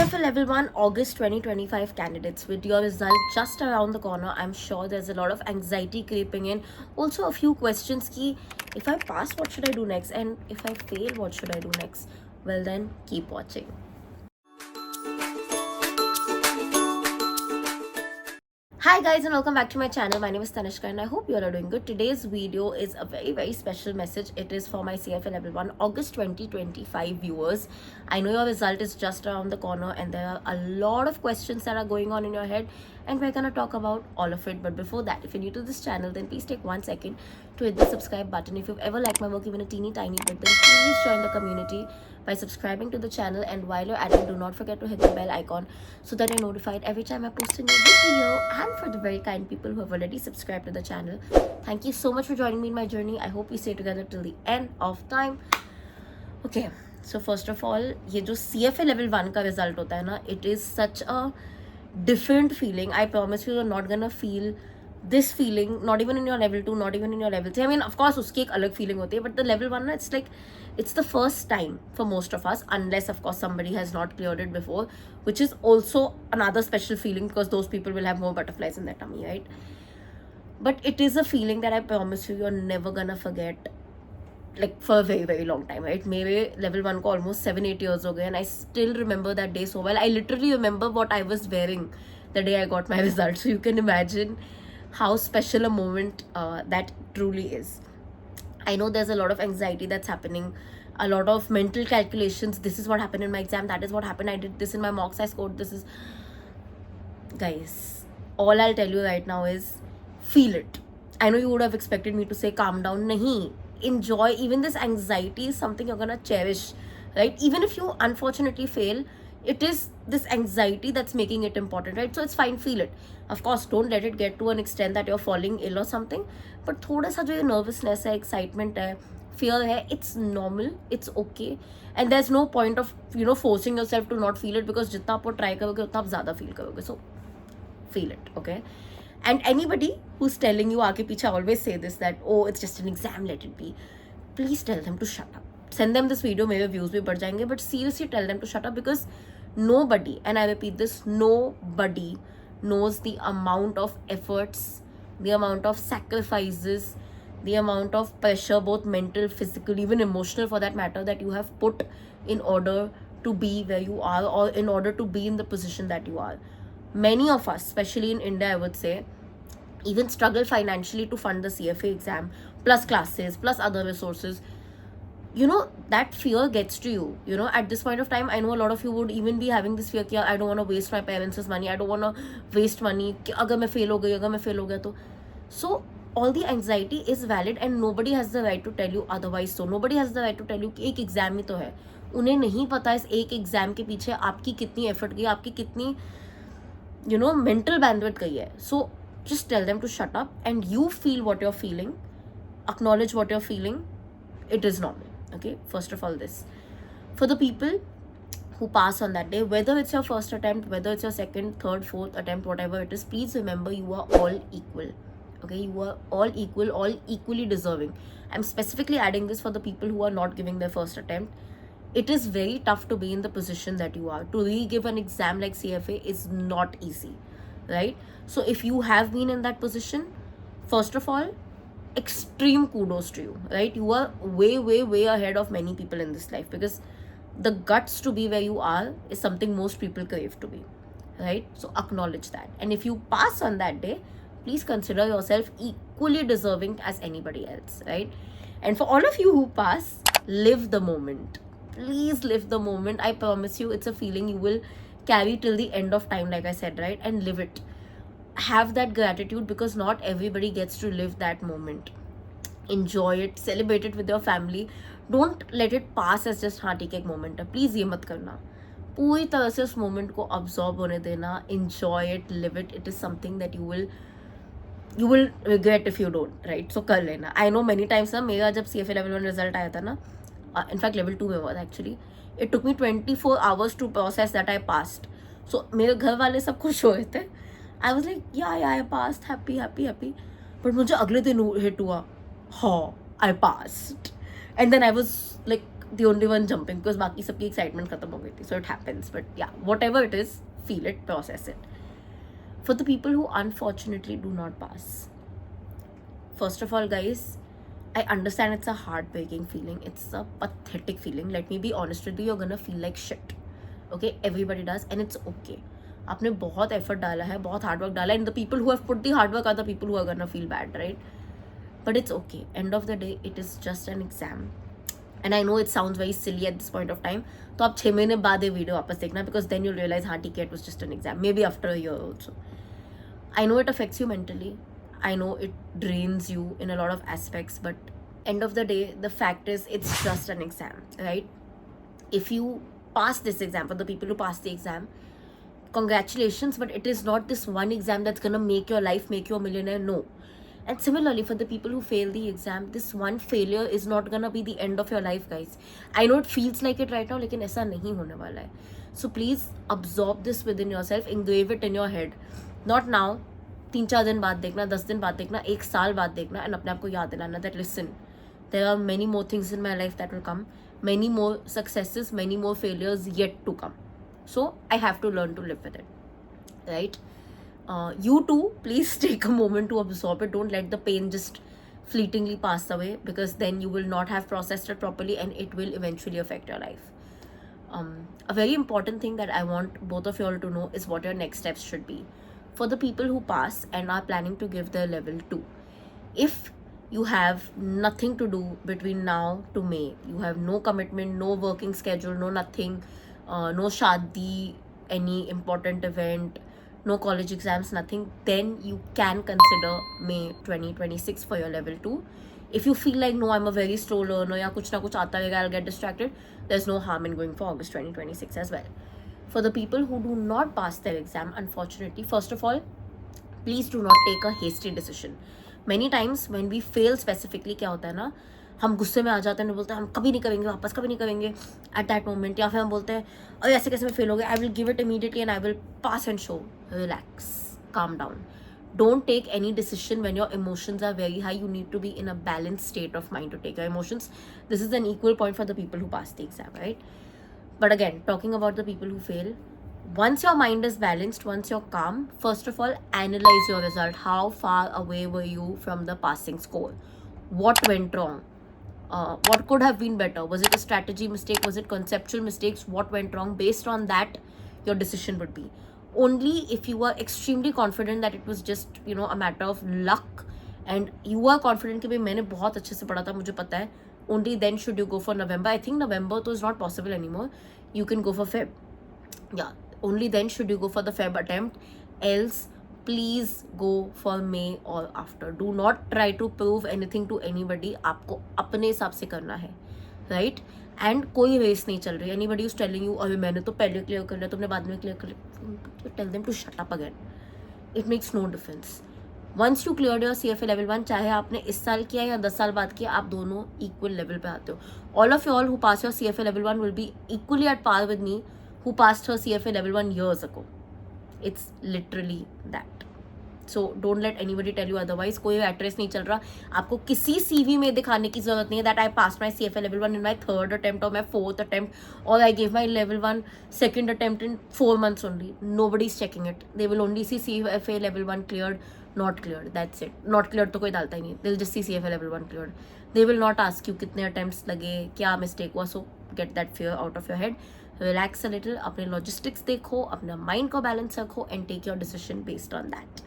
CFA Level 1 August 2025 candidates, with your result just around the corner, I'm sure there's a lot of anxiety creeping in. Also, a few questions ki, if I pass, what should I do next? And if I fail, what should I do next? Well then, keep watching. Hi guys and welcome back to my channel. My name is Tanishka and I hope you all are doing good. Today's video is a very special message. It is for my CFA Level 1 August 2025 viewers. I know your result is just around the corner and there are a lot of questions that are going on in your head, and we're gonna talk about all of it. But before that, if you're new to this channel, then please take 1 second to hit the subscribe button. If you've ever liked my work even a teeny tiny bit, then please join the community by subscribing to the channel, and while you're at it, do not forget to hit the bell icon so that you're notified every time I post a new video. And for the very kind people who have already subscribed to the channel, thank you so much for joining me in my journey. I hope we stay together till the end of time. Okay, so first of all, ये जो CFA level 1 का result होता है ना, it is such a different feeling. I promise you're not gonna feel this feeling, not even in your level 2, not even in your level 3. I mean, of course उसकी एक अलग feeling होती है, but the level 1 ना, it's like it's the first time for most of us, unless of course somebody has not cleared it before, which is also another special feeling because those people will have more butterflies in their tummy, right? But it is a feeling that I promise you're never gonna forget, like for a very very long time, right? मेरे level 1 को almost 7-8 years हो गए, and I still remember that day so well. I literally remember what I was wearing the day I got my result, so you can imagine how special a moment that truly is. I know there's a lot of anxiety that's happening, a lot of mental calculations. This is what happened in my exam, that is what happened, I did this in my mocks, I scored this. Is guys, all I'll tell you right now is feel it. I know you would have expected me to say calm down. Nahi, enjoy. Even this anxiety is something you're gonna cherish, right? Even if you unfortunately fail, it is this anxiety that's making it important, right? So it's fine, feel it. Of course, don't let it get to an extent that you're falling ill or something, but thoda sa jo nervousness hai, excitement hai, fear hai, it's normal, it's okay. And there's no point of, forcing yourself to not feel it, because jitna aap try karoge utna aap zyada feel karoge. So feel it, okay? And anybody who's telling you aage piche, always say this, that oh, it's just an exam, let it be. Please tell them to shut up. Send them this video, मेरे views भी बढ़ जाएंगे, but seriously tell them to shut up, because nobody, and I repeat this, nobody knows the amount of efforts, the amount of sacrifices, the amount of pressure, both mental, physical, even emotional for that matter, that you have put in order to be where you are, or in order to be in the position that you are. Many of us, especially in India, I would say, even struggle financially to fund the CFA exam, plus classes, plus other resources. That fear gets to you. At this point of time, I know a lot of you would even be having this fear, I don't want to waste my parents' money, I don't want to waste money, agar main fail ho gaya to. So all the anxiety is valid, and nobody has the right to tell you otherwise. So nobody has the right to tell you कि एक exam ही तो है. उन्हें नहीं पता इस एक exam के पीछे आपकी कितनी एफर्ट गई, आपकी कितनी mental bandwidth गई है. So just tell them to shut up, and you feel what you're feeling, acknowledge what you're feeling. It is normal. Okay, first of all, this for the people who pass on that day, whether it's your first attempt, whether it's your second, third, fourth attempt, whatever it is, please remember you are all equal. Okay, you are all equal, all equally deserving. I'm specifically adding this for the people who are not giving their first attempt. It is very tough to be in the position that you are. To re-give an exam like CFA is not easy, right? So if you have been in that position, first of all, extreme kudos to you, right? You are way way way ahead of many people in this life, because the guts to be where you are is something most people crave to be, right? So acknowledge that, and if you pass on that day, please consider yourself equally deserving as anybody else, right? And for all of you who pass, live the moment. Please live the moment. I promise you, it's a feeling you will carry till the end of time, like I said, right? And live it. Have that gratitude, because not everybody gets to live that moment. Enjoy it, celebrate it with your family. Don't let it pass as just हाँ ठीक एक moment है. Please ये मत करना. पूरी तरह से उस moment को absorb होने देना. Enjoy it, live it. It is something that you will regret if you don't, right? So कर लेना. I know many times ना, मेरा जब CFA level 1 result आया था ना, in fact level 2 में हुआ था actually, it took me 24 hours to process that I passed. So मेरे घर वाले सब खुश हो रहे थे. I was like, yeah, I passed, happy. But मुझे अगले दिन hit हुआ, हाँ, I passed. And then I was like the only one jumping because बाकी सबकी excitement खत्म हो गई थी. So it happens. But yeah, whatever it is, feel it, process it. For the people who unfortunately do not pass, first of all, guys, I understand it's a heartbreaking feeling. It's a pathetic feeling. Let me be honest with you, you're gonna feel like shit. Okay, everybody does, and it's okay. आपने बहुत effort डाला है, बहुत hard work डाला है, and the people who have put the hard work are the people who are gonna feel bad, right? But it's okay. End of the day, it is just an exam. And I know it sounds very silly at this point of time. तो आप 6 महीने बाद ये video वापस देखना, because then you'll realize हाँ ठीक है, it was just an exam. Maybe after a year also. I know it affects you mentally. I know it drains you in a lot of aspects, but end of the day, the fact is it's just an exam, right? If you pass this exam, for the people who pass the exam, congratulations, but it is not this one exam that's gonna make your life, make you a millionaire. No. And similarly, for the people who fail the exam, this one failure is not gonna be the end of your life, guys. I know it feels like it right now, लेकिन ऐसा नहीं होने वाला है. So please absorb this within yourself, engrave it in your head. Not now, 3-4 दिन बाद देखना, 10 दिन बाद देखना, 1 साल बाद देखना, and अपने आप को याद दिलाना that listen, there are many more things in my life that will come, many more successes, many more failures yet to come. So I have to learn to live with it, right? You too, please take a moment to absorb it. Don't let the pain just fleetingly pass away, because then you will not have processed it properly and it will eventually affect your life. A very important thing that I want both of you all to know is what your next steps should be. For the people who pass and are planning to give their level 2, if you have nothing to do between now to May, you have no commitment, no working schedule, no nothing, no shadi, any important event, no college exams, nothing, then you can consider May 2026 for your level 2. If you feel like, no, I'm a very slow learner, ya kuch na kuch aata hai, I'll get distracted, there's no harm in going for August 2026 as well. For the people who do not pass their exam, unfortunately, first of all, please do not take a hasty decision. Many times when we fail specifically, क्या होता है ना, हम गुस्से में आ जाते हैं, बोलते हैं हम कभी नहीं करेंगे वापस, कभी नहीं करेंगे एट दैट मोमेंट, या फिर हम बोलते हैं अरे ऐसे कैसे मैं फेल हो गया, I will give it immediately and I will pass and show. Relax, calm down. Don't take any decision when your emotions are very high. You need to be in a balanced state of mind to take your emotions. This is an equal point for the people who pass the exam, right? But again, talking about the people who fail, once your mind is balanced, once you're calm, first of all, analyze your result. How far away were you from the passing score? What went wrong? What could have been better? Was it a strategy mistake? Was it conceptual mistakes? What went wrong? Based on that, your decision would be. Only if you are extremely confident that it was just, you know, a matter of luck, and you are confident कि भाई मैंने बहुत अच्छे से पढ़ा था, मुझे पता है, only then should you go for November. I think November तो is not possible anymore. You can go for Feb. Yeah, only then should you go for the Feb attempt. Else, please go for May or after. Do not try to prove anything to anybody. आपको अपने हिसाब से करना है, right? And कोई race नहीं चल रही. Anybody who's telling you अरे मैंने तो पहले क्लियर कर लिया, तुमने बाद में क्लियर कर लिया, tell them to shut up again. It makes no difference. Once you cleared your CFA level 1, चाहे आपने इस साल किया या 10 साल बाद किया, आप दोनों equal level पे आते हो. All of you all who pass your CFA level 1 will be equally at par with me who passed her CFA level 1 years ago. It's literally that. So don't let anybody tell you otherwise. कोई address नहीं चल रहा. आपको किसी CV में दिखाने की जरूरत नहीं है that I passed my CFA level 1 in my 3rd attempt or my 4th attempt, or I gave my level 1 2nd attempt in 4 months only. Nobody's checking it. They will only see CFA level 1 cleared, not cleared. That's it. Not cleared तो कोई डालता ही नहीं. They'll just see CFA level 1 cleared. They will not ask you कितने attempts लगे, क्या mistake हुआ. So get that fear out of your head. Relax a little. अपने logistics देखो, अपना mind को balance रखो, and take your decision based on that.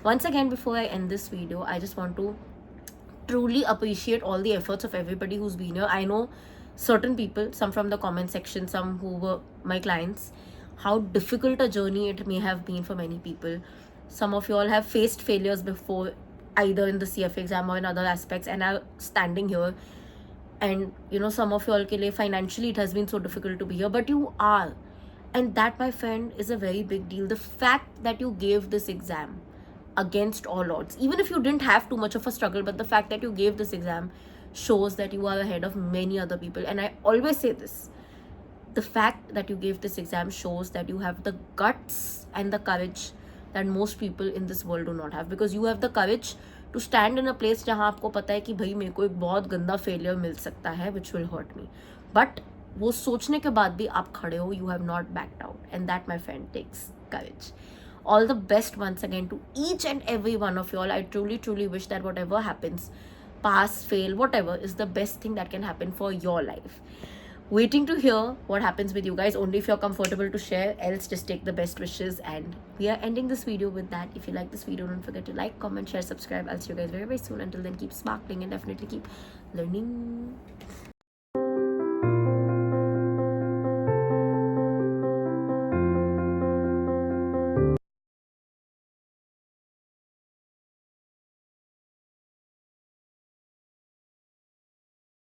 Once again, before I end this video, I just want to truly appreciate all the efforts of everybody who's been here. I know certain people, some from the comment section, some who were my clients, how difficult a journey it may have been for many people. Some of you all have faced failures before, either in the CFA exam or in other aspects, and are standing here. And you know, some of you all ke liye financially it has been so difficult to be here, but you are. And that, my friend, is a very big deal. The fact that you gave this exam against all odds, even if you didn't have too much of a struggle, but the fact that you gave this exam shows that you are ahead of many other people. And I always say this, the fact that you gave this exam shows that you have the guts and the courage that most people in this world do not have, because you have the courage to stand in a place जहाँ आपको पता है कि भाई मेरे को एक बहुत गंदा failure मिल सकता है which will hurt me. But वो सोचने के बाद भी आप खड़े हो, you have not backed out, and that, my friend, takes courage. All the best once again to each and every one of you all. I truly wish that whatever happens, pass, fail, whatever, is the best thing that can happen for your life. Waiting to hear what happens with you guys, only if you're comfortable to share, else just take the best wishes. And we are ending this video with that. If you like this video, don't forget to like, comment, share, subscribe. I'll see you guys very soon. Until then, keep sparkling and definitely keep learning.